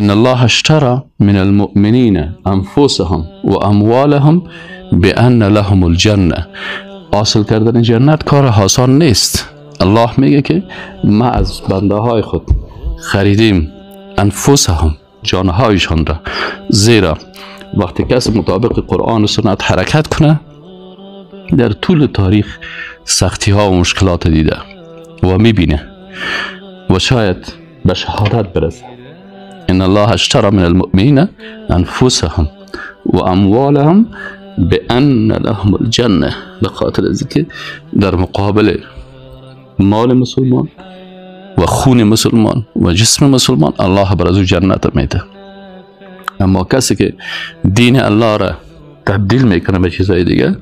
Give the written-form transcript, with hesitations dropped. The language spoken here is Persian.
ان الله اشترى من المؤمنین انفسهم و اموالهم بان لهم الجنه. حاصل کردن جنت کار آسان نیست. الله میگه که ما از بنده های خود خریدیم انفسهم، جانهایشان را، زیرا وقتی کسی مطابق قرآن و سنت حرکت کنه در طول تاریخ سختی ها و مشکلات دیده و میبینه و شاید به شهادت برسه. ان الله اشترى من المؤمنین انفسهم و اموالهم بان لهم الجنه، به خاطر از که در مقابل مال مسلمان و خون مسلمان و جسم مسلمان الله بر از او جنت میده. اما کسی که دین الله را تبدیل میکنه به چیزای دیگه